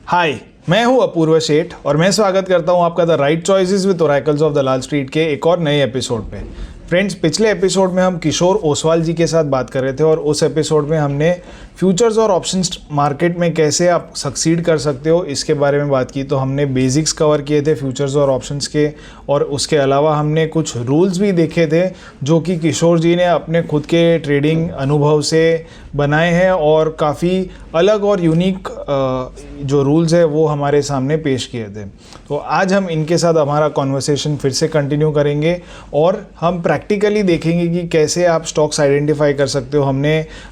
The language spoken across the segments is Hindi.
हाय, मैं हूं अपूर्व सेठ और मैं स्वागत करता हूं आपका the right choices with oracles of the Lal street के एक और नए एपिसोड पे। फ्रेंड्स, पिछले एपिसोड में हम किशोर ओसवाल जी के साथ बात कर रहे थे और उस एपिसोड में हमने फ्यूचर्स और ऑप्शंस मार्केट में कैसे आप सक्सीड कर सकते हो इसके बारे में बात की। तो हमने बेसिक्स कवर किए थे फ्यूचर्स और ऑप्शंस के, और उसके अलावा हमने कुछ रूल्स भी देखे थे जो कि किशोर जी ने अपने खुद के ट्रेडिंग अनुभव से बनाए हैं और काफ़ी अलग और यूनिक जो रूल्स है वो हमारे सामने पेश किए थे। तो आज हम इनके साथ हमारा कॉन्वर्सेशन फिर से कंटिन्यू करेंगे और हम प्रैक्टिकली देखेंगे कि कैसे आप स्टॉक्स आइडेंटिफाई कर सकते हो।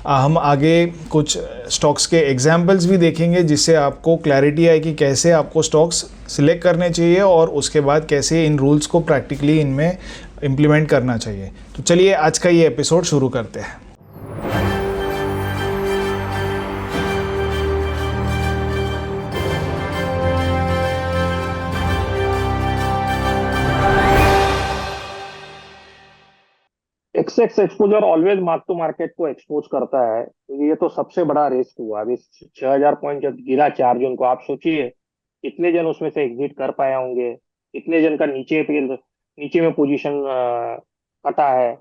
हम आगे कुछ स्टॉक्स के एग्जाम्पल्स भी देखेंगे जिससे आपको क्लैरिटी आए कि कैसे आपको स्टॉक्स सिलेक्ट करने चाहिए और उसके बाद कैसे इन रूल्स को प्रैक्टिकली इनमें इम्प्लीमेंट करना चाहिए। तो चलिए आज का ये एपिसोड शुरू करते हैं। Excess exposure always mark to market को एक्सपोज करता है। तो ये तो सबसे बड़ा रिस्क हुआ। अभी 6,000 पॉइंट जब गिरा 4 जून को, आप सोचिए कितने जन उसमें से एग्जिट कर पाए होंगे, कितने जन का नीचे में पोजीशन कटा है।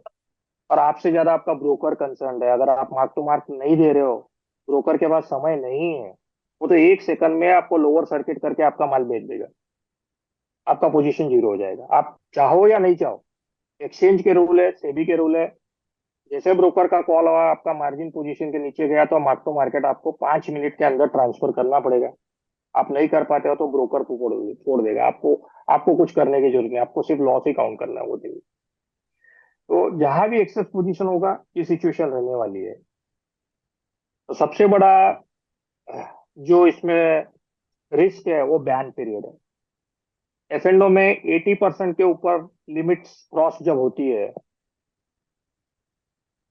और आपसे ज्यादा आपका ब्रोकर कंसर्न है। अगर आप मार्क टू मार्क नहीं दे रहे हो, ब्रोकर के पास समय नहीं है, वो तो 1 सेकंड में आपको लोअर सर्किट करके आपका माल बेच देगा, आपका पोजीशन जीरो हो जाएगा, आप चाहो या नहीं चाहो। एक्सचेंज के रूल है, सेबी के रूल है। जैसे ब्रोकर का कॉल हुआ, आपका मार्जिन पोजीशन के नीचे गया तो मार्क टू मार्केट आपको 5 मिनट के अंदर ट्रांसफर करना पड़ेगा। आप नहीं कर पाते हो तो ब्रोकर को छोड़ देगा आपको। आपको कुछ करने की जरूरत नहीं, आपको सिर्फ लॉस ही काउंट करना है वो दिन। तो जहां भी एक्सेस पोजीशन होगा ये सिचुएशन रहने वाली है। तो सबसे बड़ा जो इसमें रिस्क है वो बैन पीरियड है। एफ में 80% के ऊपर लिमिट क्रॉस जब होती है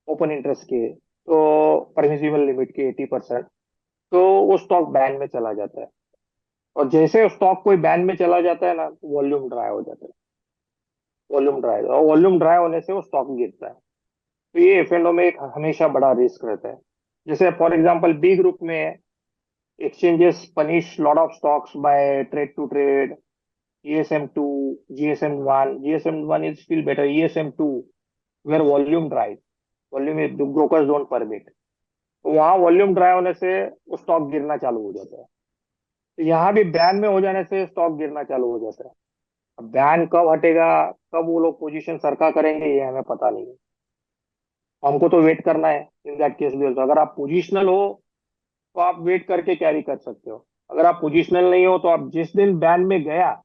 ओपन इंटरेस्ट के, तो परमिसिबल लिमिट के 80%, तो वो स्टॉक बैन में चला जाता है। और जैसे स्टॉक कोई बैन में चला जाता है ना, तो वॉल्यूम ड्राई हो जाता है। वॉल्यूम ड्राई होने से वो स्टॉक गिरता है। तो ये एफ में एक हमेशा बड़ा रिस्क रहता है। जैसे फॉर एग्जांपल बी ग्रुप में exchanges punish lot of stocks by trade to trade, ESM2, GSM1. GSM1 is still better. ESM2, where volume dries. Volume brokers don't permit. तो वहां वॉल्यूम ड्राई होने से वो स्टॉक गिरना चालू हो जाता है। तो यहाँ भी बैन में हो जाने से स्टॉक गिरना चालू हो जाता है। अब बैन कब हटेगा, कब वो लोग पोजीशन सरका करेंगे, ये हमें पता नहीं है। हमको तो वेट करना है इन दैट केस भी। अगर आप पोजिशनल हो तो आप वेट करके कैरी कर सकते हो। अगर आप पोजिशनल नहीं हो तो आप जिस दिन बैन में गया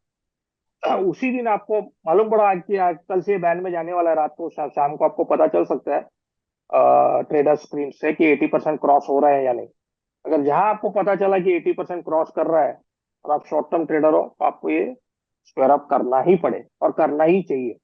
उसी दिन आपको मालूम पड़ा आज कल से बैन में जाने वाला है, रात को शाम को आपको पता चल सकता है ट्रेडर स्क्रीन से कि 80% क्रॉस हो रहा है या नहीं। अगर जहां आपको पता चला कि 80% क्रॉस कर रहा है और आप शॉर्ट टर्म ट्रेडर हो, तो आपको ये स्क्वायर अप करना ही पड़े और करना ही चाहिए।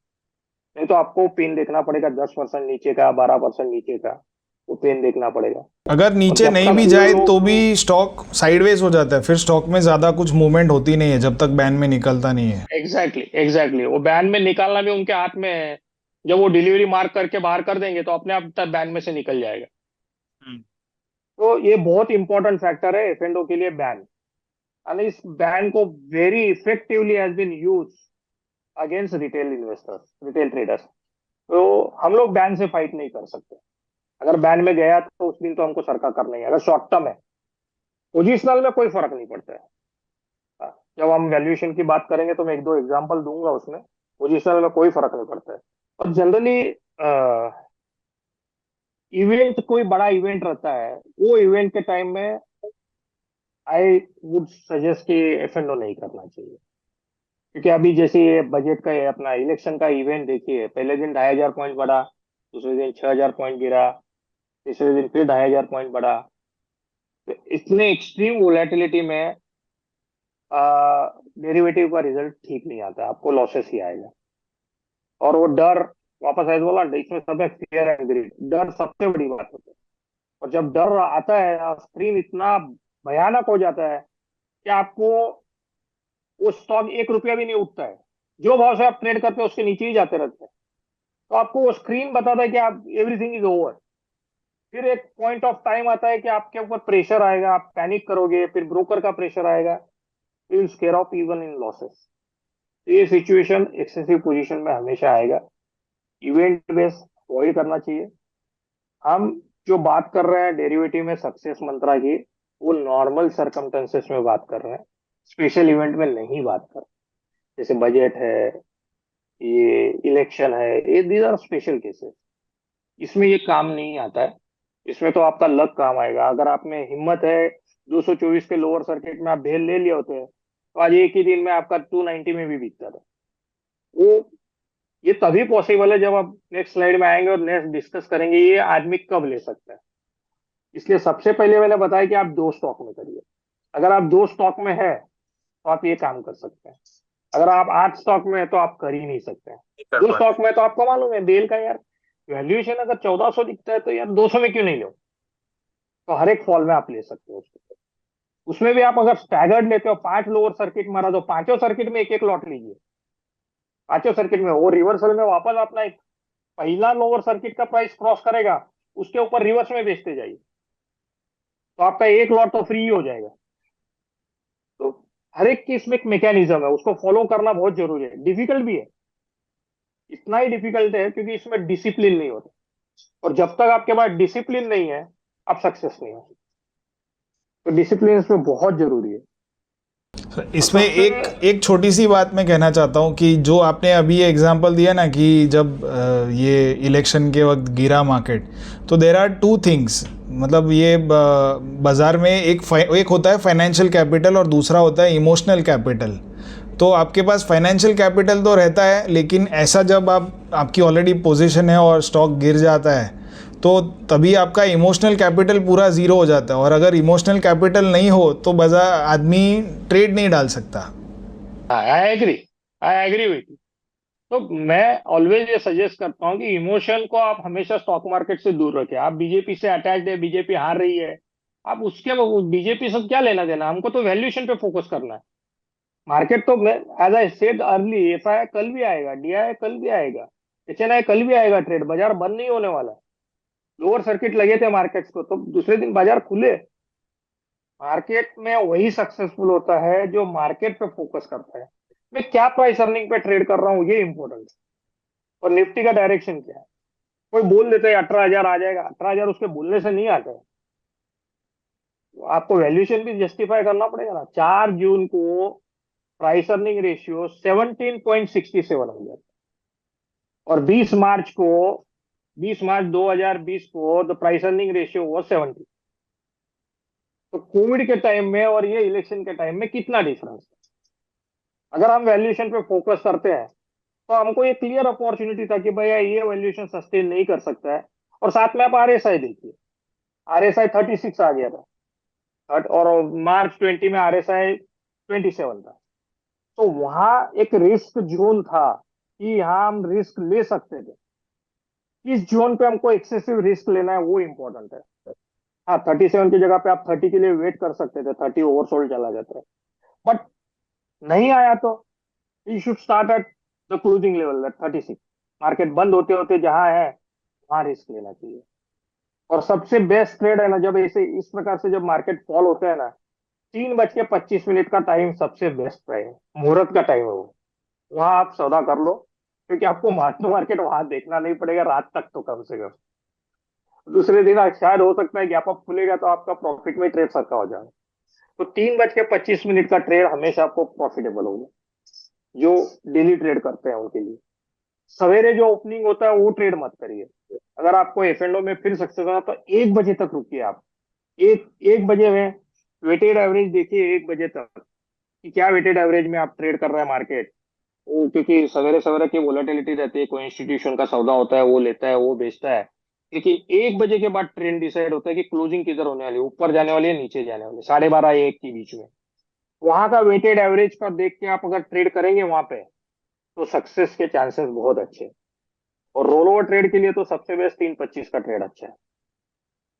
नहीं तो आपको पेन देखना पड़ेगा, 10% नीचे का, 12% नीचे का, वो पेन देखना पड़ेगा। अगर और नीचे जब नहीं तक भी वो जाए तो लोग भी स्टॉक साइडवेज हो जाता है, फिर स्टॉक में ज़्यादा कुछ मूवमेंट होती नहीं है जब तक बैन में निकलता नहीं है। एग्जैक्टली वो बैन में निकालना भी उनके हाथ में है। जब वो डिलीवरी मार्क करके बाहर कर देंगे तो अपने आप तक बैन में से निकल जाएगा। तो ये बहुत इंपॉर्टेंट फैक्टर है एफ के लिए, बैन। and इस बैन को very effectively has been use against retail investors, retail traders. तो हम लोग बैन से फाइट नहीं कर सकते। अगर बैन में गया तो उस दिन तो हमको सरका करना ही है। अगर शॉर्ट टर्म है, पोजिशनल में कोई फर्क नहीं पड़ता है। जब हम वैल्यूएशन की बात करेंगे तो मैं एक दो एग्जांपल दूंगा उसमें। पोजिशनल में कोई फर्क नहीं पड़ता है। और जनरली इवेंट, कोई बड़ा इवेंट रहता है, वो इवेंट के टाइम में आई वुड सजेस्ट कि एफ नहीं करना चाहिए। क्योंकि अभी जैसे ये बजट का अपना इलेक्शन का इवेंट देखिए, पहले दिन 2,500 पॉइंट बढ़ा, दूसरे दिन 6,000 पॉइंट गिरा, तीसरे दिन फिर 2,500 पॉइंट बढ़ा। तो इतने एक्सट्रीम वोलेटिलिटी में डेरिवेटिव का रिजल्ट ठीक नहीं आता, आपको लॉसेस ही आएगा। और वो डर, वापस ऐसे बोला, इसमें सब है फियर एंड ग्रीड। डर सबसे बड़ी बात होती है। और जब डर आता है, स्क्रीन इतना भयानक हो जाता है कि आपको वो स्टॉक 1 रुपया भी नहीं उठता है। जो भाव से आप ट्रेड करते हैं उसके नीचे ही जाते रहते हैं। तो आपको वो स्क्रीन बताता है कि आप एवरीथिंग इज ओवर। फिर एक पॉइंट ऑफ टाइम आता है कि आपके ऊपर प्रेशर आएगा, आप पैनिक करोगे, फिर ब्रोकर का प्रेशर आएगा, will square of even in losses. तो ये सिचुएशन एक्सेसिव पोजीशन में हमेशा आएगा। इवेंट बेस अवॉइड करना चाहिए। हम जो बात कर रहे हैं डेरिवेटिव में सक्सेस मंत्रा की, वो नॉर्मल सरकमटेंसेस में बात कर रहे हैं, स्पेशल इवेंट में नहीं बात कर रहे। जैसे बजट है, ये इलेक्शन है, ये दीज आर स्पेशल केसेस, इसमें ये काम नहीं आता है। इसमें तो आपका लक काम आएगा। अगर आप में हिम्मत है, 224 के लोअर सर्किट में आप भेल ले लिए होते हैं, तो आज एक ही दिन में आपका 290 में भी बिकता था। वो ये तभी पॉसिबल है जब आप नेक्स्ट स्लाइड में आएंगे और नेक्स्ट डिस्कस करेंगे ये आदमी कब ले सकता है। इसलिए सबसे पहले मैंने बताया कि आप दो स्टॉक में करिए। अगर आप दो स्टॉक में है तो आप ये काम कर सकते हैं। अगर आप 8 स्टॉक में है तो आप कर ही नहीं सकते हैं। दो स्टॉक में तो आपको मालूम है बेल का यार वैल्यूएशन अगर 1400 दिखता है तो यार 200 में क्यों नहीं लो। तो हर एक फॉल में आप ले सकते हो उसको। उसमें भी आप अगर स्टैगर्ड लेते हो, 5 लोअर सर्किट मारा तो पांचों सर्किट में एक एक लॉट लीजिए। पांचों सर्किट में वो रिवर्सल में वापस अपना एक पहला लोअर सर्किट का प्राइस क्रॉस करेगा, उसके ऊपर रिवर्स में बेचते जाइए, तो आपका एक लॉट तो फ्री हो जाएगा। तो हर एक की इसमें एक मैकेनिज्म है, उसको फॉलो करना बहुत जरूरी है। डिफिकल्ट भी है, इतना ही डिफिकल्ट है क्योंकि इसमें डिसिप्लिन नहीं होता, और जब तक आपके पास डिसिप्लिन नहीं है आप सक्सेस नहीं हो। तो डिसिप्लिन इसमें बहुत जरूरी है। और इसमें सबसे एक एक छोटी सी बात मैं कहना चाहता हूँ कि जो आपने अभी ये एग्जांपल दिया ना कि जब ये इलेक्शन के वक्त गिरा मार्केट, तो देर आर टू थिंग्स। मतलब ये बाज़ार में एक होता है फाइनेंशियल कैपिटल और दूसरा होता है इमोशनल कैपिटल। तो आपके पास फाइनेंशियल कैपिटल तो रहता है, लेकिन ऐसा जब आपकी ऑलरेडी पोजीशन है और स्टॉक गिर जाता है तो तभी आपका इमोशनल कैपिटल पूरा ज़ीरो हो जाता है। और अगर इमोशनल कैपिटल नहीं हो तो बाजार आदमी ट्रेड नहीं डाल सकता। I agree, I agree with you. तो मैं ऑलवेज ये सजेस्ट करता हूँ कि इमोशन को आप हमेशा स्टॉक मार्केट से दूर रखें। आप बीजेपी से अटैच्ड है, बीजेपी हार रही है, आप उसके बीजेपी से क्या लेना देना, हमको तो वैल्यूएशन पे फोकस करना है। मार्केट तो as I said early, FI कल भी आएगा, डीआई कल भी आएगा, एचएनआई कल भी आएगा। ट्रेड बाजार बंद नहीं होने वाला। लोअर सर्किट लगे थे मार्केट्स को तो दूसरे दिन बाजार खुले। मार्केट में वही सक्सेसफुल होता है जो मार्केट पे फोकस करता है। मैं क्या प्राइस अर्निंग पे ट्रेड कर रहा हूँ ये इंपॉर्टेंट है, और निफ्टी का डायरेक्शन क्या है। कोई बोल देता है 18,000 आ जाएगा, 18,000 उसके बोलने से नहीं आता है। तो आपको वैल्यूएशन भी जस्टिफाई करना पड़ेगा ना। 4 जून को प्राइस अर्निंग रेशियो 17.67 हो गया, और 20 मार्च 2020 को द प्राइस अर्निंग रेशियो वो 70। तो कोविड के टाइम में और ये इलेक्शन के टाइम में कितना डिफरेंस है। अगर हम वैल्यूएशन पे फोकस करते हैं तो हमको ये क्लियर अपॉर्चुनिटी था कि भैया ये वैल्यूएशन सस्टेन नहीं कर सकता है। और साथ में आप आरएसआई देखिए, आरएसआई 36 आ गया था, और मार्च 20 में आरएसआई 27 था। तो वहां एक रिस्क जोन था कि यहाँ हम रिस्क ले सकते थे। किस जोन पे हमको एक्सेसिव रिस्क लेना है वो इंपॉर्टेंट है। हाँ, 37 की जगह पे आप 30 के लिए वेट कर सकते थे, 30 ओवरसोल्ड चला जाता है। बट नहीं आया तो you should start at the closing level at 36। Market बंद होते होते जहां है वहां रिस्क लेना चाहिए। और सबसे बेस्ट ट्रेड है ना, जब ऐसे इस प्रकार से जब मार्केट फॉल होता है ना, 3:25 का टाइम सबसे बेस्ट टाइम, मुहूर्त का टाइम है वो। वहां आप सौदा कर लो, क्योंकि आपको मार्केट मार्केट वहां देखना नहीं पड़ेगा रात तक तो कम से कम। दूसरे दिन शायद हो सकता है गैप अप खुलेगा तो आपका प्रॉफिट में ट्रेड सरका हो जाए। तो 3:25 का ट्रेड हमेशा आपको प्रॉफिटेबल होगा, जो डेली ट्रेड करते हैं उनके लिए। सवेरे जो ओपनिंग होता है वो ट्रेड मत करिए। अगर आपको एफ एंड ओ में फिर सक्सेस होना तो 1 बजे तक रुकिए आप। एक बजे में वेटेड एवरेज देखिए, 1 बजे तक कि क्या वेटेड एवरेज में आप ट्रेड कर रहे हैं मार्केट। वो क्योंकि सवेरे सवेरे की वोलेटिलिटी रहती है, कोई इंस्टीट्यूशन का सौदा होता है, वो लेता है वो बेचता है। क्योंकि 1 बजे के बाद ट्रेंड डिसाइड होता है कि क्लोजिंग किधर होने वाली है, ऊपर जाने वाली है नीचे जाने वाली है, 12:30 1 के बीच में। वहां का वेटेड एवरेज का देख के आप अगर ट्रेड करेंगे वहां पे, तो सक्सेस के चांसेस बहुत अच्छे हैं। और रोल ओवर ट्रेड के लिए तो सबसे बेस्ट 3:25 का ट्रेड अच्छा है।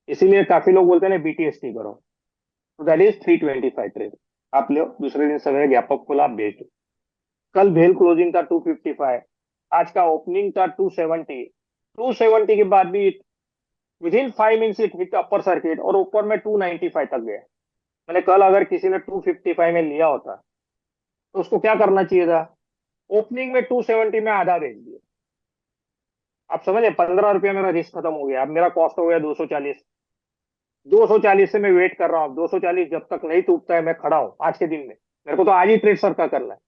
इसीलिए काफी लोग बोलते हैं ना BTST करो, तो दैट इज 325 ट्रेड। आप लो, दूसरे दिन सवेरे गैप अप खोला, आप बेच दो। कल भेल क्लोजिंग था 255, आज का ओपनिंग था 270। 270 के बाद भी with in 5 minutes it hit upper circuit और ऊपर में 295 तक गया। मैंने कल अगर किसी ने 255 में लिया होता तो उसको क्या करना चाहिए था, ओपनिंग में 270 में आधा बेच दिया। आप समझे, 15 रुपया मेरा रिस्क खत्म हो गया। अब मेरा कॉस्ट हो गया 240। 240 से मैं वेट कर रहा हूँ, 240 जब तक नहीं टूटता है मैं खड़ा हूँ आज के दिन में। मेरे को तो आज ही ट्रेड सर का करना है,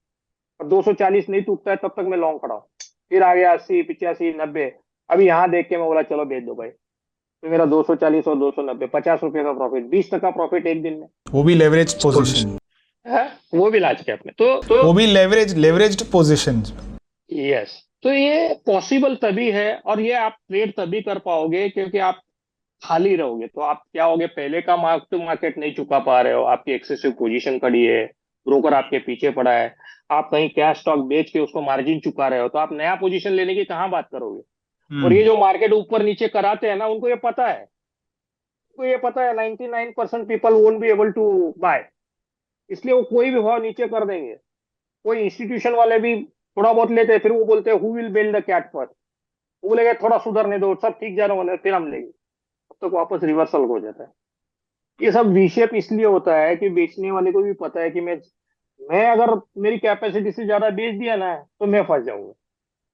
और 240 नहीं टूटता है तब तक मैं लॉन्ग खड़ा हूँ। फिर आ गया 80, 85, 90। अभी यहाँ देख के मैं बोला चलो बेच दो भाई। तो मेरा 240 और 290, 50 रुपये का प्रॉफिट, 20 टका प्रॉफिट एक दिन में वो भी लेवरेज पोजीशन, है। वो भी लाज के अपने वो भी लेवरेज्ड पोजीशन। यस। तो ये पॉसिबल तभी है, और ये आप ट्रेड तभी कर पाओगे क्योंकि आप खाली रहोगे। तो आप क्या होगे, पहले का मार्क टू मार्केट नहीं चुका पा रहे हो, आपकी एक्सेसिव पोजीशन खड़ी है, ब्रोकर आपके पीछे पड़ा है, आप कहीं कैश स्टॉक बेच के उसको मार्जिन चुका रहे हो, तो आप नया पोजीशन लेने की कहाँ बात करोगे। और ये हम्म। जो मार्केट ऊपर नीचे कराते हैं ना, उनको ये पता है, उनको ये पता है 99% people won't be able to buy, इसलिए वो कोई भी भाव नीचे कर देंगे। कोई इंस्टीट्यूशन वाले भी थोड़ा बहुत लेते हैं, फिर वो बोलते हैं who will build the cat first. वो बोलेगा थोड़ा सुधरने दो, सब ठीक जाने वाला है, फिर हम लेंगे। तब तक वापस रिवर्सल हो जाता है। ये सब वी-शेप इसलिए होता है कि बेचने वाले को भी पता है कि मैं अगर मेरी कैपेसिटी से ज्यादा बेच दिया ना तो मैं फंस जाऊंगा।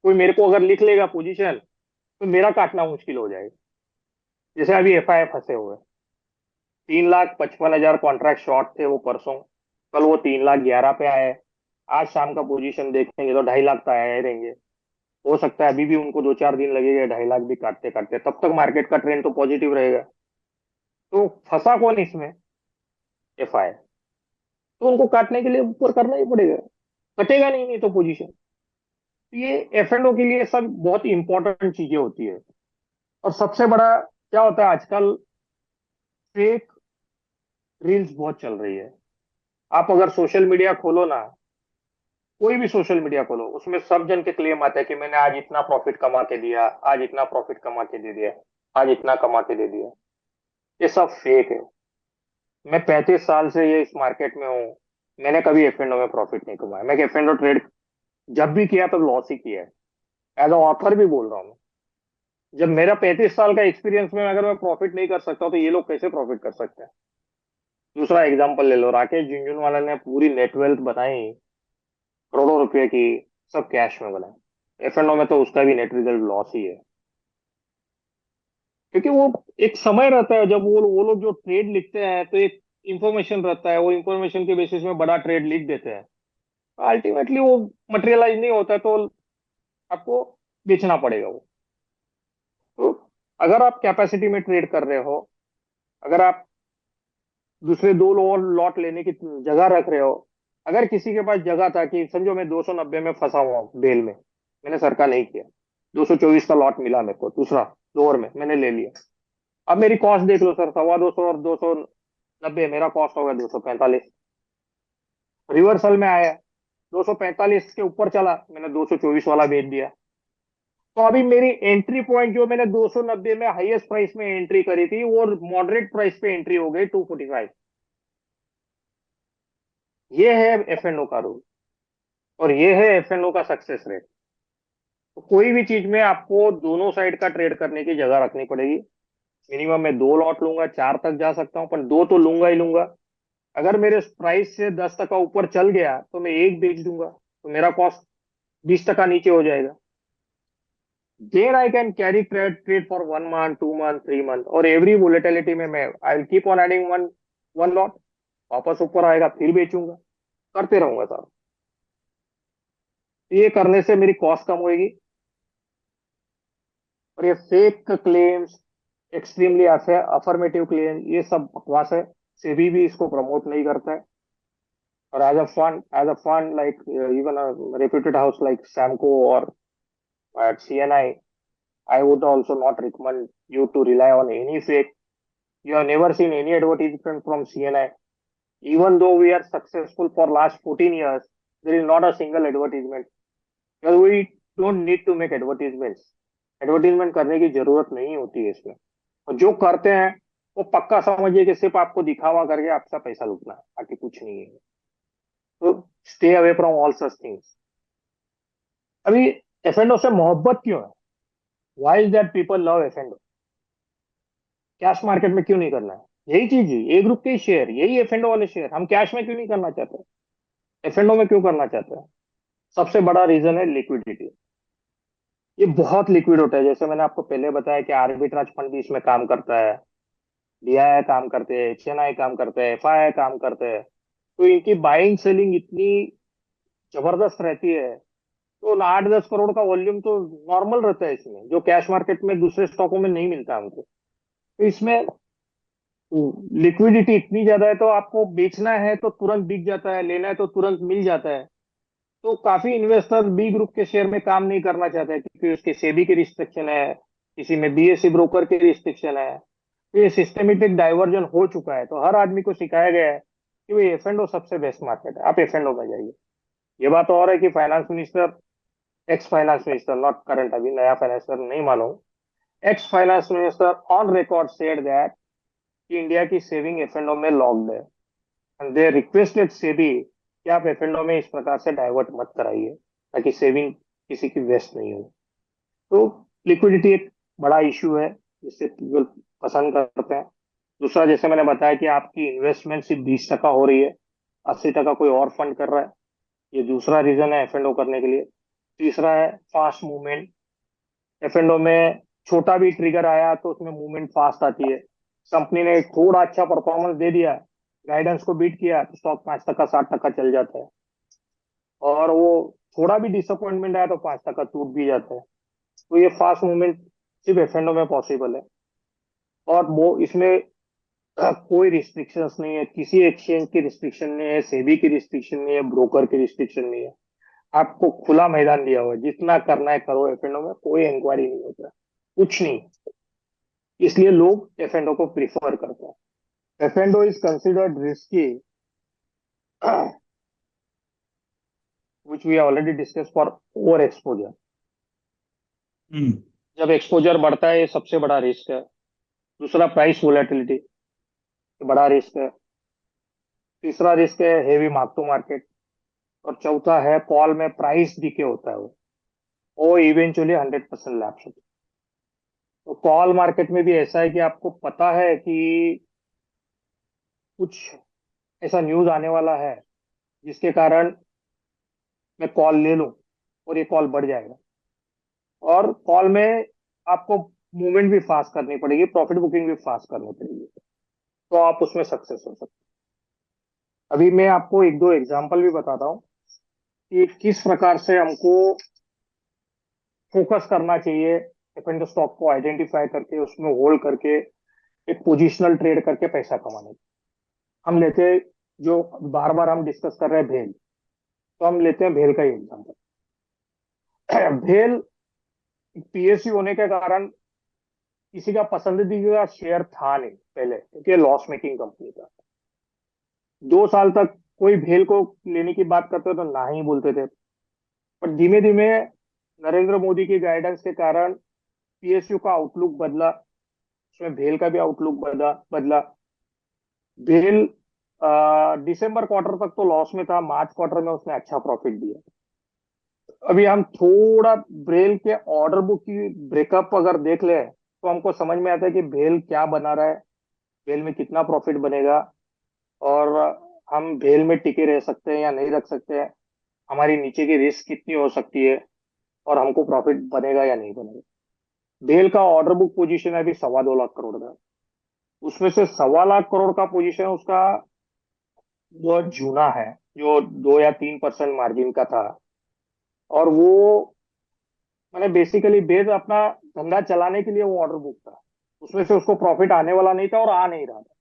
कोई मेरे को अगर लिख लेगा पोजीशन तो मेरा काटना मुश्किल हो जाएगा। जैसे अभी एफआई फंसे हुए, 3,55,000 कॉन्ट्रैक्ट शॉर्ट थे वो परसों, कल वो 3,11,000 पे आए। आज शाम का पोजीशन देखेंगे तो 2.5 लाख तो आए रहेंगे। हो सकता है अभी भी उनको 2-4 दिन लगेगा 2.5 लाख भी काटते काटते, तब तक मार्केट का ट्रेंड तो पॉजिटिव रहेगा। तो फंसा कौन इसमें, एफआई। तो उनको काटने के लिए ऊपर करना ही पड़ेगा, कटेगा नहीं तो पोजीशन। ये एफ एंड ओ के लिए सब बहुत इंपॉर्टेंट चीजें होती है। और सबसे बड़ा क्या होता है आजकल, फेक रील्स बहुत चल रही है। आप अगर सोशल मीडिया खोलो ना, कोई भी सोशल मीडिया खोलो, उसमें सब जन के क्लेम आते हैं कि मैंने आज इतना प्रॉफिट कमा के दिया, आज इतना प्रॉफिट कमा के दे दिया, आज इतना कमा के दे दिया। ये सब फेक है। मैं 35 साल से ये इस मार्केट में हूँ, मैंने कभी एफ एंड ओ में प्रॉफिट नहीं कमाया। मैं एफ एंड ओ ट्रेड जब भी किया तो लॉस ही किया है। एज अ ऑथर भी बोल रहा हूँ मैं। जब मेरा 35 साल का एक्सपीरियंस में अगर मैं प्रॉफिट नहीं कर सकता तो ये लोग कैसे प्रॉफिट कर सकते हैं। दूसरा एग्जांपल ले लो, राकेश झुनझुनवाला ने पूरी नेटवेल्थ बनाई, करोड़ों रुपए की, सब कैश में बनाए। एफ एंड ओ में तो उसका भी नेट रिजल्ट लॉस ही है। क्योंकि वो एक समय रहता है जब वो लोग जो ट्रेड लिखते हैं तो एक इंफॉर्मेशन रहता है, वो इंफॉर्मेशन के बेसिस में बड़ा ट्रेड लिख देते हैं। अल्टीमेटली वो मटेरियलाइज नहीं होता है तो आपको बेचना पड़ेगा वो। तो अगर आप कैपेसिटी में ट्रेड कर रहे हो, अगर आप दूसरे दो और लॉट लेने की जगह रख रहे हो, अगर किसी के पास जगह था कि समझो मैं 290 में फंसा हुआ हूँ बेल में, मैंने सर का नहीं किया, 224 का लॉट मिला मेरे को दूसरा लोअर में, मैंने ले लिया। अब मेरी कॉस्ट देख लो सर, 250 और 290, मेरा कॉस्ट होगा 245। रिवर्सल में आया, 245 के ऊपर चला, मैंने 224 वाला बेच दिया। तो अभी मेरी एंट्री पॉइंट जो मैंने 290 में हाईएस्ट प्राइस में एंट्री करी थी वो मॉडरेट प्राइस पे एंट्री हो गई 245। ये है एफ एंड ओ का रूल, और ये है एफ एंड ओ का सक्सेस रेट। तो कोई भी चीज में आपको दोनों साइड का ट्रेड करने की जगह रखनी पड़ेगी। मिनिमम मैं 2 लॉट लूंगा, 4 तक जा सकता हूँ, पर 2 तो लूंगा ही लूंगा। अगर मेरे प्राइस से 10 टका ऊपर चल गया तो मैं एक बेच दूंगा, तो मेरा कॉस्ट 20 टका नीचे हो जाएगा। Then I can carry trade for 1 month, 2 month, 3 month, और एवरी वोलेटिलिटी में मैं I will keep on adding one one lot. वापस ऊपर आएगा फिर बेचूंगा, करते रहूंगा सर। ये करने से मेरी कॉस्ट कम होगी। और ये fake claims, extremely affirmative claim, ये सब बकवास है। सेबी भी इसको प्रमोट नहीं करता है। और as a fund like even reputed house like Samco और at CNI, I would also not recommend you to rely on any fake. You have never seen any advertisement from CNI. Even though we are successful for last 14 years, there is not a single advertisement. Because we don't need to make advertisements. Advertisement करने की जरूरत नहीं होती है इसमें। और जो करते हैं वो पक्का समझिए कि सिर्फ आपको दिखावा करके आपका पैसा लूटना है, बाकी कुछ नहीं है। तो stay away from all such things. अभी एफ एंड ओ से मोहब्बत क्यों है, why is that people love F and O. Cash market में क्यों नहीं करना है? यही चीज है, ए ग्रुप के शेयर, यही एफ एंड वाले शेयर हम कैश में क्यों नहीं करना चाहते, एफ एंड में क्यों करना चाहते हैं? सबसे बड़ा रीजन है लिक्विडिटी। ये बहुत लिक्विड होता है, जैसे मैंने आपको पहले बताया कि आर्बिट्राज फंड भी इसमें काम करता है, डीआई काम करते हैं, एचएनआई काम करते हैं, एफआई काम करते हैं। तो इनकी बाइंग सेलिंग इतनी जबरदस्त रहती है, तो 8-10 करोड़ का वॉल्यूम तो नॉर्मल रहता है इसमें, जो कैश मार्केट में दूसरे स्टॉकों में नहीं मिलता हमको। तो इसमें लिक्विडिटी इतनी ज्यादा है, तो आपको बेचना है तो तुरंत बिक जाता है, लेना है तो तुरंत मिल जाता है। तो काफी इन्वेस्टर बी ग्रुप के शेयर में काम नहीं करना चाहते हैं, क्योंकि उसके सेबी की रिस्ट्रिक्शन है, किसी में बीएसई ब्रोकर की रिस्ट्रिक्शन है। तो ये सिस्टमेटिक डाइवर्जन हो चुका है, तो हर आदमी को सिखाया गया है कि भाई एफ एंड ओ सबसे बेस्ट मार्केट है, आप एफ एंड ओ में जाइए। ये बात और है कि finance minister, ex finance minister, not current, अभी नया फाइनेंस मिनिस्टर नहीं मालूम, ex finance minister on record said that कि इंडिया की सेविंग एफ एंड ओ में लॉक्ड है, एंड दे रिक्वेस्टेड सेबी कि आप एफ एंड ओ में इस प्रकार से डाइवर्ट मत कराइए, ताकि सेविंग किसी की वेस्ट नहीं हो। तो लिक्विडिटी एक बड़ा इशू है जिससे पीपल पसंद करते हैं। दूसरा, जैसे मैंने बताया कि आपकी इन्वेस्टमेंट सिर्फ 20% हो रही है, 80% कोई और फंड कर रहा है, ये दूसरा रीजन है एफ एंड ओ करने के लिए। तीसरा है फास्ट मूवमेंट। एफ एंड ओ में छोटा भी ट्रिगर आया तो उसमें मूवमेंट फास्ट आती है। कंपनी ने थोड़ा अच्छा परफॉर्मेंस दे दिया, गाइडेंस को बीट किया, तो स्टॉक 5%, 7% चल जाता है। और वो थोड़ा भी डिसअपॉइंटमेंट आया तो 5% टूट भी जाता है। तो ये फास्ट मूवमेंट सिर्फ एफ एंड ओ में पॉसिबल है। और वो इसमें कोई रिस्ट्रिक्शंस नहीं है, किसी एक्सचेंज की रिस्ट्रिक्शन नहीं है, सेबी की रिस्ट्रिक्शन नहीं है, ब्रोकर की रिस्ट्रिक्शन नहीं है। आपको खुला मैदान दिया हुआ है, जितना करना है करो, एफ एंड ओ में कोई इंक्वायरी नहीं होता है, कुछ नहीं। इसलिए लोग एफ एंड ओ को प्रिफर करते हैं। F and O is considered risky, which we already discuss, for over exposure. Hmm. जब एक्सपोजर बढ़ता है, ये सबसे बड़ा रिस्क है। दूसरा, प्राइस वोलेटिलिटी, बड़ा रिस्क है। तीसरा रिस्क है हेवी मार्क टू मार्केट। और चौथा है कॉल में प्राइस डीके होता है, वो इवेंचुअली 100% लैप्स होता है। तो कॉल मार्केट में भी ऐसा है कि आपको पता है कि कुछ ऐसा न्यूज आने वाला है जिसके कारण मैं कॉल ले लूं और ये कॉल बढ़ जाएगा। और कॉल में आपको मूवमेंट भी फास्ट करनी पड़ेगी, प्रॉफिट बुकिंग भी फास्ट करनी पड़ेगी, तो आप उसमें सक्सेस हो सकते हैं। अभी मैं आपको एक दो एग्जांपल भी बताता हूँ कि किस प्रकार से हमको फोकस करना चाहिए, डिफरेंट स्टॉक को आइडेंटिफाई करके उसमें होल्ड करके एक पोजिशनल ट्रेड करके पैसा कमाने। हम लेते हैं, जो बार बार हम डिस्कस कर रहे हैं, भेल। तो हम लेते हैं भेल का ही एग्जांपल। भेल पीएसयू होने के कारण किसी का पसंदीदा शेयर था नहीं पहले, क्योंकि लॉस मेकिंग कंपनी था। 2 साल तक कोई भेल को लेने की बात करते तो ना ही बोलते थे। पर धीमे धीमे नरेंद्र मोदी की गाइडेंस के कारण पीएसयू का आउटलुक बदला, उसमें भेल का भी आउटलुक बदला बदला। भेल दिसंबर क्वार्टर तक तो लॉस में था, मार्च क्वार्टर में उसने अच्छा प्रॉफिट दिया। अभी हम थोड़ा भेल के ऑर्डर बुक की ब्रेकअप अगर देख ले, तो हमको समझ में आता है कि भेल क्या बना रहा है, भेल में कितना प्रॉफिट बनेगा, और हम भेल में टिके रह सकते हैं या नहीं रख सकते हैं, हमारी नीचे की रिस्क कितनी हो सकती है, और हमको प्रॉफिट बनेगा या नहीं बनेगा। भेल का ऑर्डर बुक पोजीशन है अभी 2.25 लाख करोड़ का। उसमें से 2.25 लाख करोड़ का पोजीशन उसका बहुत जूना है, जो 2 या 3% मार्जिन का था। और वो मैंने बेसिकली बेस अपना धंधा चलाने के लिए वो ऑर्डर बुक था, उसमें से उसको प्रॉफिट आने वाला नहीं था और आ नहीं रहा था।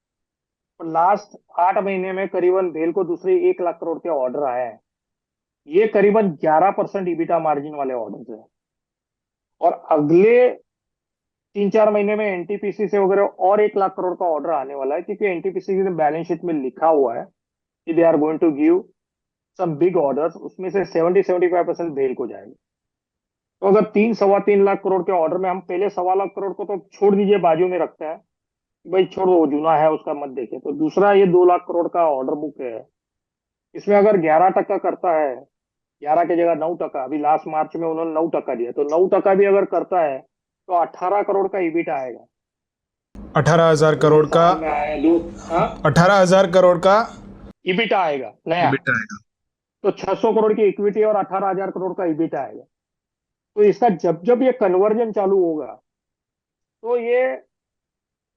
पर लास्ट 8 महीने में करीबन भेल को दूसरे 1 लाख करोड़ के ऑर्डर आए हैं। ये करीबन 11% ईबिटा मार्जिन वाले ऑर्डर है। और अगले 3-4 महीने में एनटीपीसी से वगैरह और 1 लाख करोड़ का ऑर्डर आने वाला है, क्योंकि एनटीपीसी ने बैलेंस शीट में लिखा हुआ है कि they are going to give some big orders, उसमें से 70-75% भेल को जाएगा। तो अगर 3-3.25 लाख करोड़ के ऑर्डर में हम पहले 1.25 लाख करोड़ को तो छोड़ दीजिए, बाजू में रखते हैं, भाई छोड़ो, वो जूना है उसका मत देखे। तो दूसरा, ये 2 लाख करोड़ का ऑर्डर बुक है, इसमें अगर 11% करता है, 11 की जगह 9%, अभी लास्ट मार्च में उन्होंने 9% दिया, तो 9% भी अगर करता है तो 18 करोड़ का ईबिट आएगा। 18,000 करोड़ का, साल में आया दो। हाँ, 18,000 करोड़ का ईबिटा आएगा नया। EBITDA आएगा। तो 600 करोड़ की इक्विटी और 18,000 करोड़ का ईबिटा आएगा। तो इसका जब जब ये कन्वर्जन चालू होगा तो ये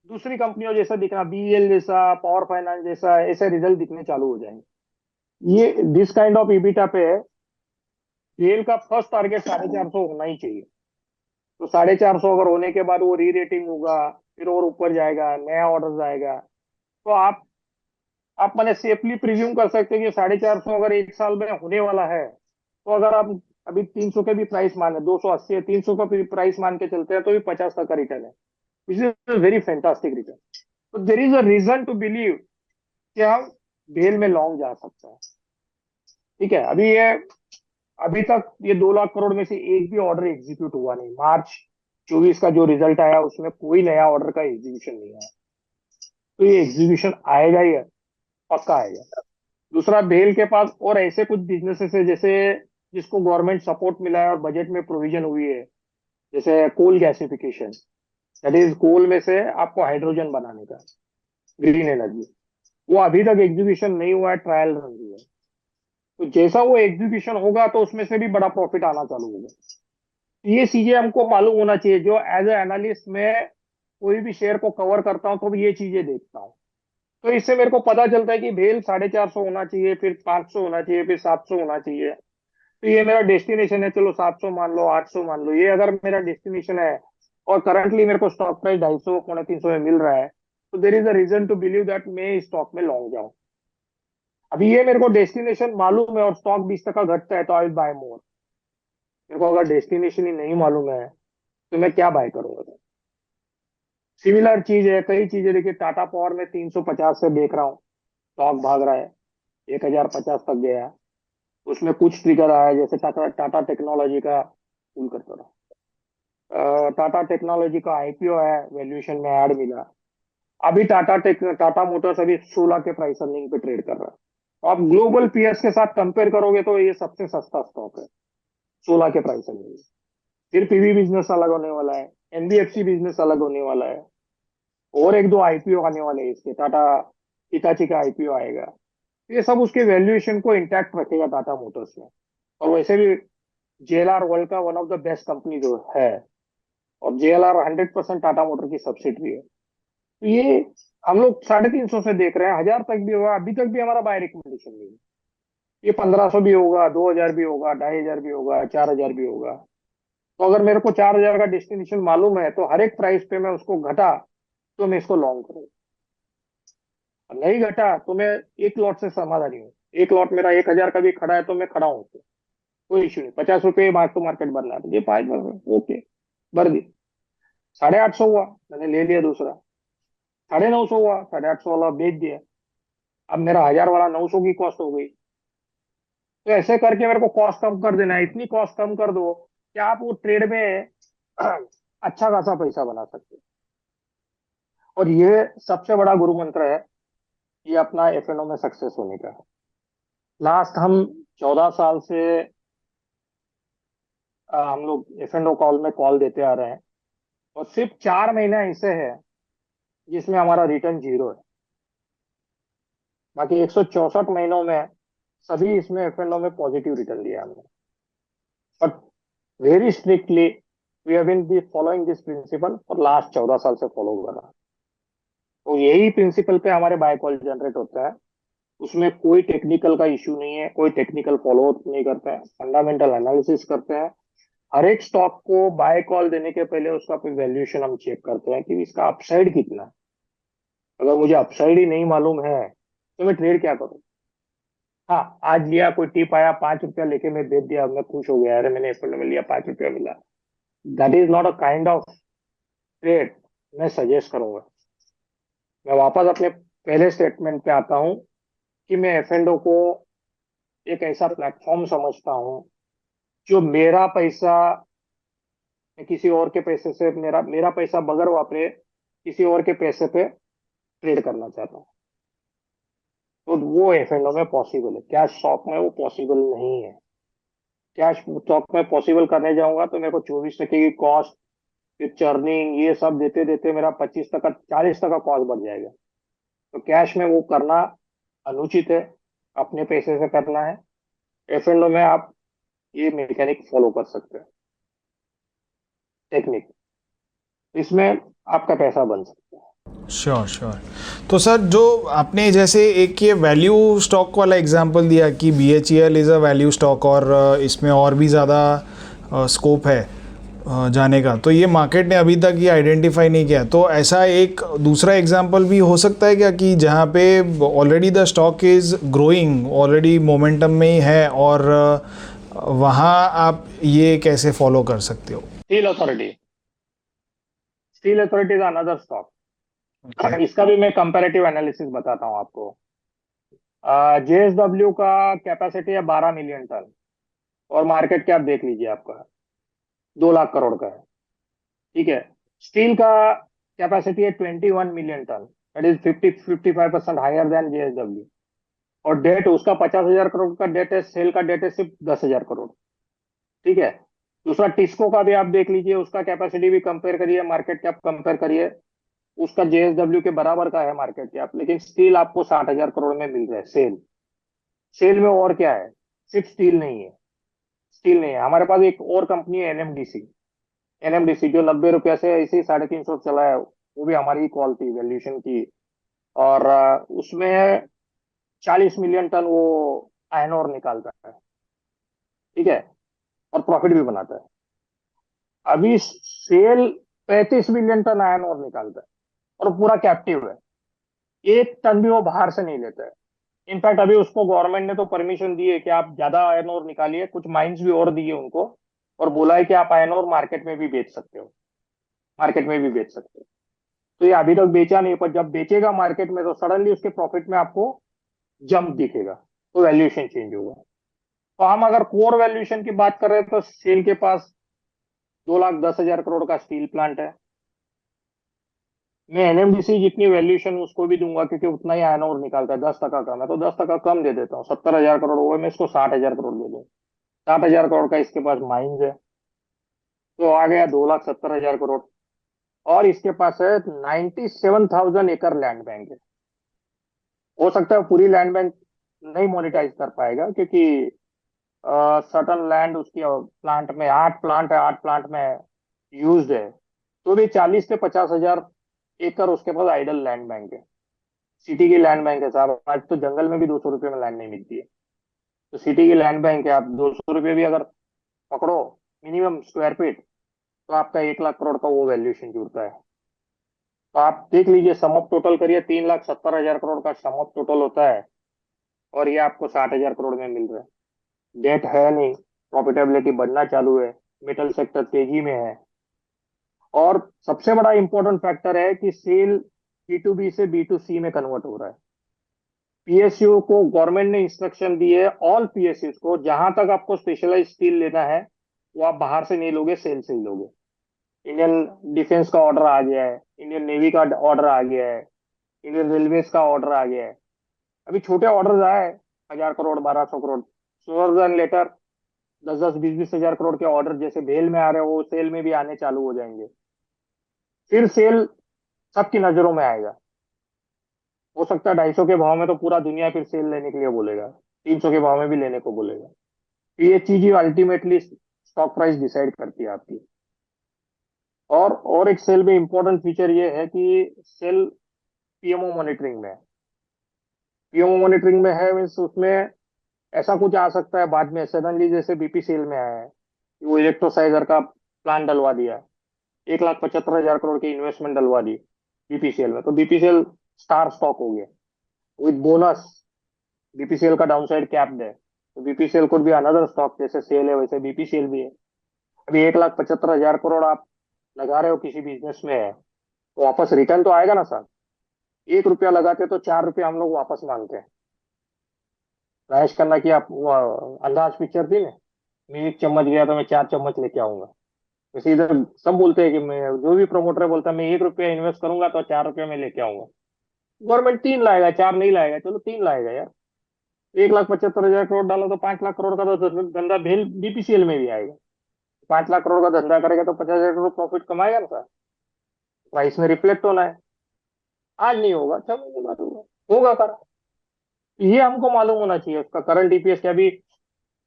दूसरी कंपनियों जैसा दिखना, बीईएल जैसा, पावर फाइनेंस जैसा, ऐसे रिजल्ट दिखने चालू हो जाएंगे। ये दिस काइंड ऑफ ईबिटा पे गेल का फर्स्ट टारगेट 450 होना ही चाहिए। तो 450 अगर होने के बाद वो री रेटिंग होगा, फिर और ऊपर जाएगा, नया ऑर्डर आएगा। तो आप मैंने सेफली प्रिज्यूम कर सकते हैं कि 450 अगर एक साल में होने वाला है, तो अगर आप अभी 300 के भी प्राइस माने, 280 300 का भी प्राइस मान के चलते हैं, तो भी 50% रिटर्न है, which is very fantastic return. तो there is a reason to believe कि हम भेल में लॉन्ग जा सकते हैं। ठीक है, अभी तक ये 2 लाख करोड़ में से एक भी ऑर्डर एग्जीक्यूट हुआ नहीं। मार्च 24 का जो रिजल्ट आया उसमें कोई नया ऑर्डर का एग्जीक्यूशन नहीं आया। तो ये एग्जीक्यूशन आएगा ही है, पक्का आएगा। दूसरा, भेल के पास और ऐसे कुछ बिजनेसेस है जैसे जिसको गवर्नमेंट सपोर्ट मिला है और बजट में प्रोविजन हुई है, जैसे कोल गैसिफिकेशन, दैट इज कोल में से आपको हाइड्रोजन बनाने का, ग्रीन एनर्जी। वो अभी तक एग्जीक्यूशन नहीं हुआ है, ट्रायल रन हुआ है। तो जैसा वो एग्जीक्यूशन होगा तो उसमें से भी बड़ा प्रॉफिट आना चालू होगा। ये चीजें हमको मालूम होना चाहिए। जो एज ए एनालिस्ट मैं कोई भी शेयर को कवर करता हूँ तो भी ये चीजें देखता हूँ। तो इससे मेरे को पता चलता है कि भेल 450 होना चाहिए, फिर 500 होना चाहिए, फिर 700 होना चाहिए। तो ये मेरा डेस्टिनेशन है, चलो 700 मान लो, 800 मान लो, ये अगर मेरा डेस्टिनेशन है और करंटली मेरे को स्टॉक प्राइस 250 350 में मिल रहा है, तो there is a reason to believe that मैं इस स्टॉक में लॉन्ग जाऊं। अभी ये मेरे को डेस्टिनेशन मालूम है और स्टॉक 20% घटता है तो आई विल बाय मोर। मेरे को अगर डेस्टिनेशन ही नहीं मालूम है तो मैं क्या बाय करूंगा? सिमिलर चीज है, कई चीजें देखिए, टाटा पावर में 350 से देख रहा हूँ स्टॉक भाग रहा है, 1050 तक गया। उसमें कुछ ट्रिगर आया, जैसे टाटा टाटा टेक्नोलॉजी का पुल करता रहा, टाटा टेक्नोलॉजी का आईपीओ है, वैल्यूएशन में ऐड मिला। अभी टाटा मोटर्स अभी 16 के प्राइस अर्निंग पे ट्रेड कर रहा है। तो आप ग्लोबल पीएस के साथ कंपेयर करोगे तो ये सबसे सस्ता स्टॉक है, 16 के प्राइस अर्निंग। फिर पीवी बिजनेस अलग होने वाला है, एनबीएफसी बिजनेस अलग होने वाला है, और एक दो आईपीओ आने वाले हैं इसके, टाटा हिताची का आईपीओ आएगा। ये सब उसके वैल्यूएशन को इंटैक्ट रखेगा टाटा मोटर्स में। और वैसे भी जेएलआर वर्ल्ड का one of the best company जो है, और जेएलआर 100% टाटा मोटर की सब्सिडरी है। तो ये हम लोग 350 से देख रहे हैं, 1000 तक भी होगा, अभी तक भी हमारा बाय रिकमेंडेशन नहीं है। ये 1500 भी होगा, 2000 भी होगा, 2500 भी होगा, 4000 भी होगा। तो अगर मेरे को 4000 का डेस्टिनेशन मालूम है तो हर एक प्राइस पे मैं उसको घटा तो मैं इसको लॉन्ग करूँ, नहीं घटा तो मैं एक लॉट से समाधानी हूँ। एक लॉट मेरा 1000 का भी खड़ा है तो मैं खड़ा हूँ, कोई इश्यू नहीं। 50 रुपये मार्क टू मार्केट भरना है, मुझे 5 ओके, भर दी। 850 हुआ, मैंने ले लिया दूसरा। 950 हुआ, 850 वाला बेच दिया। अब मेरा 1000 वाला 900 की कॉस्ट हो गई। तो ऐसे करके मेरे को कॉस्ट कम कर देना है, इतनी कॉस्ट कम कर दो कि आप वो ट्रेड में अच्छा खासा पैसा बना सकते हो। और ये सबसे बड़ा गुरु मंत्र है ये अपना एफएनओ में सक्सेस होने का। लास्ट हम 14 साल से हम लोग एफएनओ कॉल में कॉल देते आ रहे हैं, और सिर्फ 4 महीने ऐसे है जिसमें हमारा रिटर्न जीरो है। बाकी 164 महीनों में सभी इसमें एफएनओ में पॉजिटिव रिटर्न दिया हमने। But very strictly we have been following this principle और लास्ट 14 साल से फॉलो कर रहा है। तो यही प्रिंसिपल पे हमारे बाय कॉल जनरेट होता है। उसमें कोई टेक्निकल का इश्यू नहीं है, कोई टेक्निकल फॉलो अप नहीं करता है, फंडामेंटल एनालिसिस करते हैं। हर एक स्टॉक को बाय कॉल देने के पहले उसका कोई वैल्यूएशन हम चेक करते हैं कि इसका अपसाइड कितना है। अगर मुझे अपसाइड ही नहीं मालूम है तो मैं ट्रेड क्या करूं? हाँ, आज लिया, कोई टिप आया, 5 रुपया लेके मैं बेच दिया, मैं खुश हो गया, अरे मैंने एप्पल में लिया, 5 रुपया मिला। That is not a kind of trade मैं सजेस्ट करूंगा। मैं वापस अपने पहले स्टेटमेंट पे आता हूं कि मैं एफ को एक ऐसा प्लेटफॉर्म समझता हूं जो मेरा पैसा, मैं किसी और के पैसे से, मेरा मेरा पैसा बगैर वापरे किसी और के पैसे पे ट्रेड करना चाहता हूँ। तो वो एफ में पॉसिबल है, कैश स्टॉक में वो पॉसिबल नहीं है। कैश स्टॉक में पॉसिबल करने जाऊंगा तो मेरे को 24% की कॉस्ट फिर चर्निंग, ये सब देते देते मेरा 25 तक का 40 तक का कॉस्ट बढ़ जाएगा। तो कैश में वो करना अनुचित है, अपने पैसे से करना है। F&O में आप ये मैकेनिक फॉलो कर सकते हैं, टेक्निक, इसमें आपका पैसा बन सकता है। Sure sure. तो सर, जो आपने जैसे एक ये वैल्यू स्टॉक वाला एग्जांपल दिया कि BHEL is a value stock और इसमें और भी ज़्यादा स्कोप है जाने का, तो ये मार्केट ने अभी तक ये आइडेंटिफाई नहीं किया। तो ऐसा एक दूसरा एग्जांपल भी हो सकता है क्या कि जहाँ पे already the stock is growing, already momentum में ही है, और वहाँ आप ये कैसे फॉलो कर सकते हो? Steel authority, steel authority is another stock. Okay. इसका भी मैं कंपैरेटिव एनालिसिस बताता हूँ आपको। JSW का कैपेसिटी है 12 मिलियन टन, और मार्केट कैप देख लीजिए आपका 2 लाख करोड़ का है। ठीक है। स्टील का कैपेसिटी है 21 million ton, that is 55% higher than JSW। और डेट उसका 50,000 करोड़ का डेट है, सेल का डेट है सिर्फ 10,000 करोड़। ठीक है। दूसरा टिस्को का भी आप देख लीजिए, उसका कैपेसिटी भी कंपेयर करिए, मार्केट कैप कंपेयर करिए, उसका JSW के बराबर का है मार्केट कैप, लेकिन स्टील आपको 60,000 करोड़ में मिल रहा है सेल। सेल में और क्या है, सिर्फ स्टील नहीं है। स्टील नहीं है, हमारे पास एक और कंपनी है NMDC। NMDC जो 90 रुपया से ऐसे ही 350 चला है, वो भी हमारी कॉल थी वैल्यूएशन की। और उसमें 40 मिलियन टन वो आयरन ओर निकालता है। ठीक है। और प्रॉफिट भी बनाता है। अभी SAIL 35 million ton iron ore निकालता है, और पूरा कैप्टिव है। एक टन भी वो बाहर से नहीं लेता है। इनफैक्ट अभी उसको गवर्नमेंट ने तो परमिशन दी है कि आप ज्यादा आयरन ओर निकालिए, कुछ माइंस भी और दिए उनको, और बोला है कि आप आयरन ओर मार्केट में भी बेच सकते हो, मार्केट में भी बेच सकते हो। तो ये अभी तक बेचा नहीं, पर जब बेचेगा मार्केट में तो सडनली उसके प्रॉफिट में आपको जंप दिखेगा, तो वैल्यूएशन चेंज होगा। तो हम अगर कोर वैल्यूएशन की बात कर रहे हैं तो सेल के पास 2,10,000 करोड़ का स्टील प्लांट है। मैं NMDC जितनी वैल्यूएशन उसको भी दूंगा, क्योंकि उतना ही आयरन ओर निकालता है, 10 टका कम है तो 10 टका कम दे देता हूँ। 70,000 करोड़ हुए, मैं इसको 60,000 करोड़ दे दूँ। 60,000 करोड़ का इसके पास माइंस है, तो आ गया 2,70,000 करोड़। और इसके पास है 97,000 एकड़ लैंड बैंक है। हो सकता है पूरी लैंड बैंक नहीं मोनिटाइज कर पाएगा, क्योंकि सर्टन लैंड उसकी प्लांट में 8 प्लांट है, 8 प्लांट में यूज्ड है। तो भी 40 से 50,000 एकड़ उसके पास आइडल लैंड बैंक है। सिटी की लैंड बैंक है साहब, आज तो जंगल में भी 200 रुपये में लैंड नहीं मिलती है। तो सिटी की लैंड बैंक है, आप 200 रुपये भी अगर पकड़ो मिनिमम स्क्वायर फीट, तो आपका 1 लाख करोड़ का वो वैल्यूएशन जुड़ता है। तो आप देख लीजिए, सम अप टोटल करिए, 3,70,000 करोड़ का सम अप टोटल होता है, और ये आपको 60,000 करोड़ में मिल रहा है। डेट है नहीं, प्रॉफिटेबिलिटी बढ़ना चालू है, मेटल सेक्टर तेजी में है। और सबसे बड़ा इंपॉर्टेंट फैक्टर है कि सेल B2B से B2C में कन्वर्ट हो रहा है। PSU को गवर्नमेंट ने इंस्ट्रक्शन दी है, ऑल PSU को, जहां तक आपको स्पेशलाइज स्टील लेना है वो आप बाहर से नहीं लोगे, सेल से ही लोगे। इंडियन डिफेंस का ऑर्डर आ गया है, इंडियन नेवी का ऑर्डर आ गया है, इंडियन रेलवेज का ऑर्डर आ गया है। अभी छोटे ऑर्डर आए, 1,000 करोड़, 1,200 करोड़, सूअर देन लेटर 10-10, 20-20 हजार करोड़ के ऑर्डर जैसे भेल में आ रहे हैं, वो सेल में भी आने चालू हो जाएंगे। फिर सेल सबकी नजरों में आएगा। हो सकता है 250 के भाव में तो पूरा दुनिया फिर सेल लेने के लिए बोलेगा, 300 के भाव में भी लेने को बोलेगा। तो ये चीज ही अल्टीमेटली स्टॉक प्राइस डिसाइड करती है आपकी। और एक सेल में इंपॉर्टेंट फीचर ये है कि सेल PMO मॉनिटरिंग में है। PMO मॉनिटरिंग में है मीन्स उसमें ऐसा कुछ आ सकता है बाद में, सडनली जैसे BPCL में आया है कि वो इलेक्ट्रोसाइजर का प्लान डलवा दिया, 1,75,000 करोड़ की इन्वेस्टमेंट डलवा दी BPCL में, तो BPCL स्टार स्टॉक हो गया विद बोनस। BPCL का डाउनसाइड कैप्ड है, तो BPCL को भी अनदर स्टॉक, जैसे सेल है वैसे BPCL भी है। अभी 1,75,000 करोड़ आप लगा रहे हो किसी बिजनेस में है, तो वापस रिटर्न तो आएगा ना सर। 1 रुपया लगाते तो 4 रुपया हम लोग वापस मांगते हैं। राइश खन्ना की आप वो अंदाज पिक्चर थी ना, मैं 1 चम्मच गया तो मैं 4 चम्मच लेके आऊंगा। वैसे इधर सब बोलते हैं कि मैं, जो भी प्रमोटर बोलता है मैं 1 रुपया इन्वेस्ट करूंगा तो 4 रुपया मैं लेके आऊंगा। गवर्नमेंट 3 लाएगा, 4 नहीं लाएगा, चलो 3 लाएगा यार। 1,75,000 करोड़ डालो तो 5 लाख करोड़ का तो धंधा भेल BPCL में भी आएगा। 5 लाख करोड़ का धंधा करेगा तो 50,000 करोड़ प्रॉफिट कमाएगा ना सर। प्राइस में रिफ्लेक्ट होना है। आज नहीं होगा, 6 महीने बाद होगा करा। ये हमको मालूम होना चाहिए उसका करंट ईपीएस क्या। भी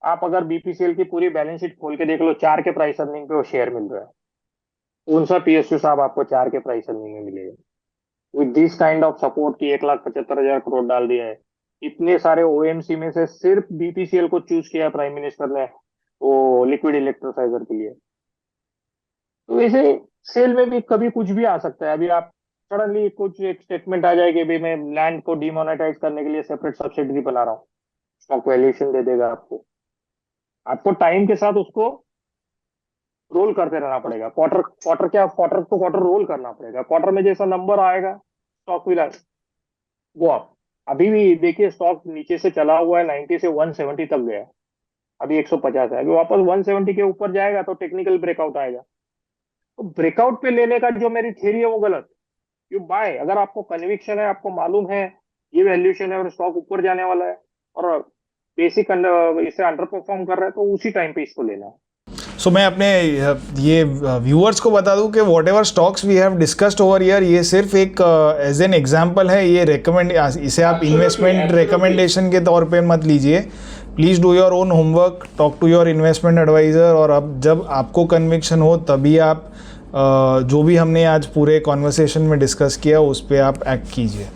आप अगर बीपीसीएल की पूरी बैलेंस शीट खोल के देख लो, 4 के प्राइस अर्निंग पे वो शेयर मिल रहा है। कौन सा पीएसयू साहब आपको 4 के प्राइस अर्निंग में मिलेगा with this kind of support की 1,75,000 करोड़ डाल दिया है। इतने सारे ओएमसी में से सिर्फ बीपीसीएल को चूज किया प्राइम मिनिस्टर ने वो लिक्विड इलेक्ट्रोसाइजर के लिए। तो ऐसे सेल में भी कभी कुछ भी आ सकता है। अभी आप सडनली कुछ एक स्टेटमेंट आ जाएगी, भाई मैं लैंड को डिमोनेटाइज करने के लिए सेपरेट सब्सिडी बना रहा हूँ, स्टॉक वैल्यूएशन दे देगा आपको। आपको टाइम के साथ उसको रोल करते रहना पड़ेगा। क्वार्टर क्वार्टर क्या क्वार्टर टू क्वार्टर रोल करना पड़ेगा। क्वार्टर में जैसा नंबर आएगा स्टॉक विल गो अप। अभी भी देखिए स्टॉक नीचे से चला हुआ है, 90 से 170 तक गया है, अभी 150 है। अभी वापस 170 के ऊपर जाएगा तो टेक्निकल ब्रेकआउट आएगा। तो ब्रेकआउट पे लेने का जो मेरी थ्योरी है वो गलत। यू बाय, अगर आपको कन्विक्शन है, आपको मालूम है ये वैल्यूएशन है और स्टॉक ऊपर जाने वाला है और बेसिक इसे अंडर परफॉर्म कर रहा है, तो उसी टाइम पे इसको लेना है। सो मैं अपने ये व्यूअर्स को बता दूं कि whatever stocks we have discussed over year, ये सिर्फ एक एज एन एग्जांपल है। ये रेकमेंड, इसे आप इन्वेस्टमेंट रिकमेंडेशन के तौर पे मत लीजिए। Please do your own homework, talk to your investment adviser, और अब जब आपको कन्विक्शन हो तभी आप जो भी हमने आज पूरे कॉन्वर्सेशन में डिस्कस किया उस पर आप एक्ट कीजिए।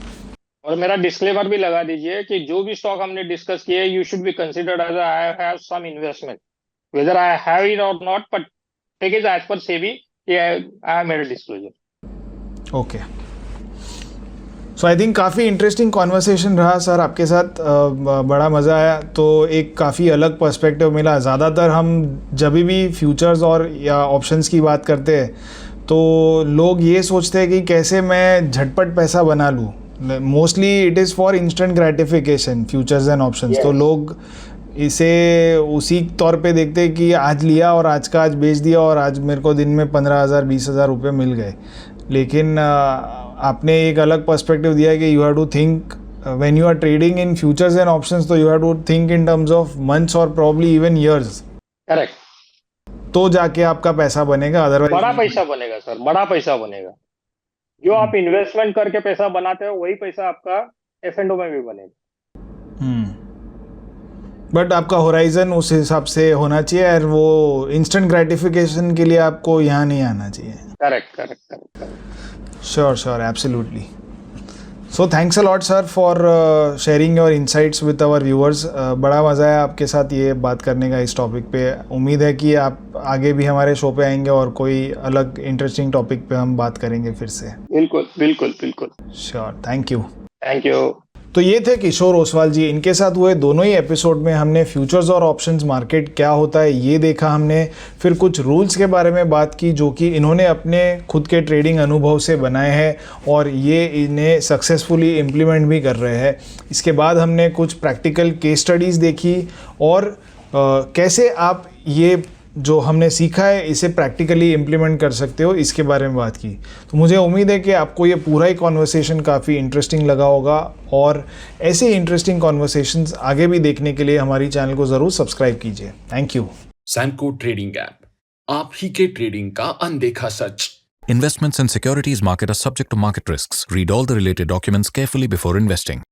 और मेरा डिस्क्लेमर भी लगा दीजिए कि जो भी स्टॉक हमने डिस्कस किए, you should be considered as I have some investment, whether I have it or not, but take it as per SEBI, I have made a disclosure. Okay, so I think काफ़ी इंटरेस्टिंग कॉन्वर्सेशन रहा सर आपके साथ। बड़ा मज़ा आया। तो एक काफ़ी अलग पर्सपेक्टिव मिला। ज़्यादातर हम जब भी फ्यूचर्स और या ऑप्शंस की बात करते हैं तो लोग ये सोचते हैं कि कैसे मैं झटपट पैसा बना लूँ। Mostly it is for instant gratification, futures and options. तो लोग इसे उसी तौर पे देखते हैं कि आज लिया और आज का आज बेच दिया और आज मेरे को दिन में 15,000 20,000 रुपये मिल गए। लेकिन आपने एक अलग पर्सपेक्टिव दिया है कि you have to think when you are trading in futures and options, तो you have to think in terms of months और प्रॉब्ली इवन ईयर्स। करेक्ट। तो जाके आपका पैसा बनेगा, अदरवाइज बड़ा पैसा बनेगा सर, बड़ा पैसा बनेगा। जो आप इन्वेस्टमेंट करके पैसा बनाते हो वही पैसा आपका एफ&ओ में भी बनेगा। बट आपका होराइजन उस हिसाब से होना चाहिए और वो इंस्टेंट ग्रेटिफिकेशन के लिए आपको यहाँ नहीं आना चाहिए। Correct correct correct. Sure, absolutely. So thanks a lot sir for sharing your insights with our viewers. बड़ा मज़ा आया आपके साथ ये बात करने का इस टॉपिक पे। उम्मीद है कि आप आगे भी हमारे शो पे आएंगे और कोई अलग इंटरेस्टिंग टॉपिक पे हम बात करेंगे फिर से। बिल्कुल बिल्कुल बिल्कुल। Sure, thank you. Thank you. तो ये थे किशोर ओसवाल जी। इनके साथ हुए दोनों ही एपिसोड में हमने फ्यूचर्स और ऑप्शंस मार्केट क्या होता है ये देखा हमने, फिर कुछ रूल्स के बारे में बात की जो कि इन्होंने अपने खुद के ट्रेडिंग अनुभव से बनाए हैं और ये इन्हें सक्सेसफुली इम्प्लीमेंट भी कर रहे हैं। इसके बाद हमने कुछ प्रैक्टिकल केस स्टडीज़ देखी और कैसे आप ये जो हमने सीखा है इसे प्रैक्टिकली इम्प्लीमेंट कर सकते हो, इसके बारे में बात की। तो मुझे उम्मीद है कि आपको ये पूरा ही कॉन्वर्सेशन काफ़ी इंटरेस्टिंग लगा होगा और ऐसे ही इंटरेस्टिंग कॉन्वर्सेशंस आगे भी देखने के लिए हमारी चैनल को ज़रूर सब्सक्राइब कीजिए। Thank you. Samco trading app, आप ही के ट्रेडिंग का अनदेखा सच। Investments in securities market are subject to market risks. Read all the related documents carefully before investing.